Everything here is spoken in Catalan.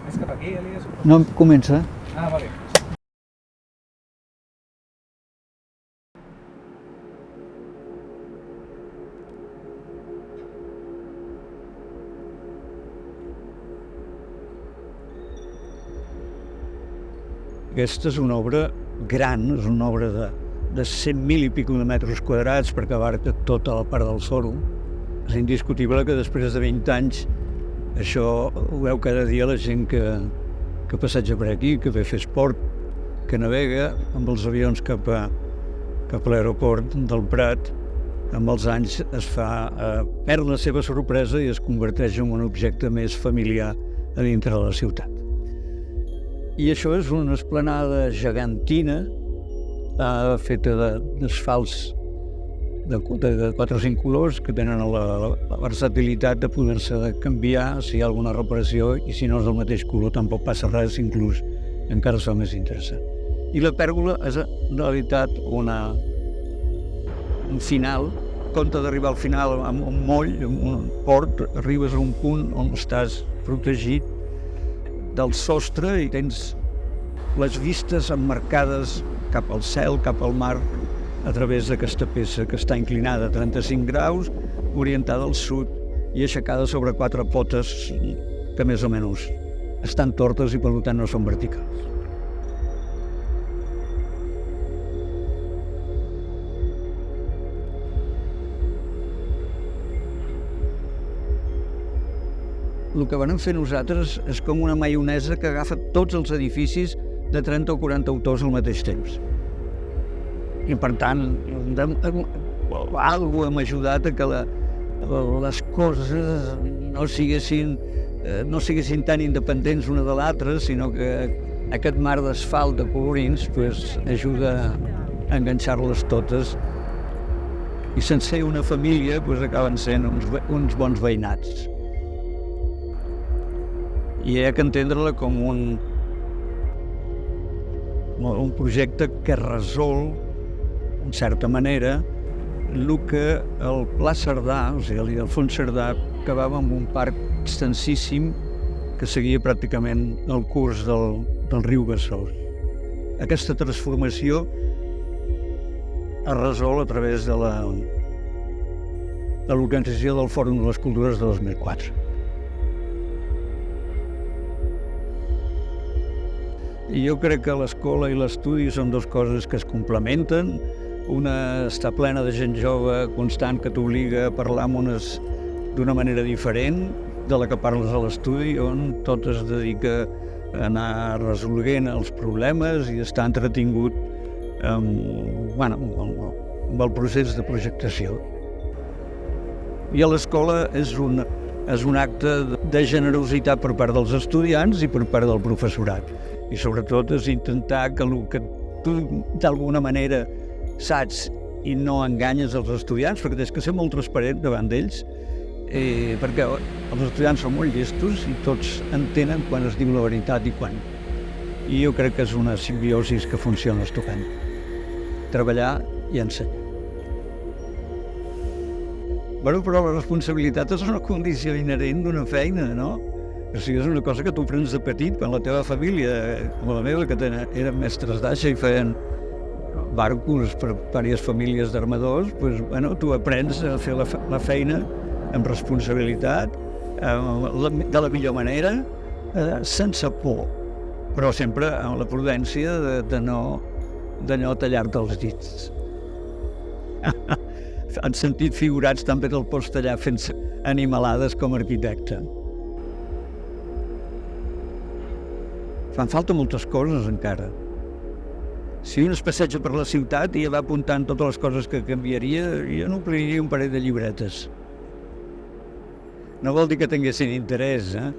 És cap aquí, Elias? No comença. Ah, vale. Aquesta és una obra gran, és una obra de 100.000 i pico de metres quadrats perquè abarca tota la part del fòrum. És indiscutible que després de 20 anys això ho veu cada dia la gent que passeja per aquí, que ve a fer esport, que navega amb els avions cap a l'aeroport del Prat. Amb els anys perd la seva sorpresa i es converteix en un objecte més familiar a dintre de la ciutat. I això és una esplanada gegantina feta d'asfalts de 4 o 5 colors que tenen la versatilitat de poder-se canviar si hi ha alguna reparació i si no és del mateix color tampoc passa res, inclús encara es fa més interessant. I la pèrgola és en realitat un final, compte d'arribar al final amb un moll, amb un port, arribes a un punt on estàs protegit del sostre i tens les vistes emmarcades cap al cel, cap al mar, a través d'aquesta peça que està inclinada a 35 graus, orientada al sud i aixecada sobre 4 potes que més o menys estan tortes i per tant no són verticals. El que vam fer nosaltres és com una maionesa que agafa tots els edificis de 30 o 40 autors al mateix temps. I per tant, algú hem ajudat a que les coses no siguessin tan independents una de l'altra, sinó que aquest mar d'asfalt de colorins ajuda a enganxar-les totes i sense ser una família acaben sent uns bons veïnats. I hi ha que entendre-la com un projecte que resol, en certa manera, el que el Pla Cerdà, o sigui, l'Ildefons Cerdà, acabava amb un parc extensíssim que seguia pràcticament el curs del riu Besòs. Aquesta transformació es resol a través de l'organització del Fòrum de les Cultures de 2004. I jo crec que l'escola i l'estudi són dues coses que es complementen. Una està plena de gent jove, constant, que t'obliga a parlar d'una manera diferent de la que parles a l'estudi, on tot es dedica a anar resolent els problemes i estar entretingut amb el procés de projectació. I a l'escola és un acte de generositat per part dels estudiants i per part del professorat. I sobretot és intentar que el que tu d'alguna manera saps i no enganyes els estudiants, perquè tens que ser molt transparent davant d'ells, perquè els estudiants són molt llestos i tots entenen quan es diu la veritat i quan. I jo crec que és una simbiosi que funciona estupend. Treballar i ensenyar. Però la responsabilitat és una condició inherent d'una feina, no? O sigui, és una cosa que tu aprens de petit, quan la teva família, com la meva, que eren mestres d'aixa i feien barcos per diverses famílies d'armadors, tu aprens a fer la feina amb responsabilitat, de la millor manera, sense por, però sempre amb la prudència de no tallar-te els dits. En sentit figurats també te'l pots tallar fent animalades com a arquitecte. Fan falta moltes coses encara. Si un es passeja per la ciutat i va apuntant totes les coses que canviaria, jo n'ompliria un parell de llibretes. No vol dir que tinguessin interès, eh?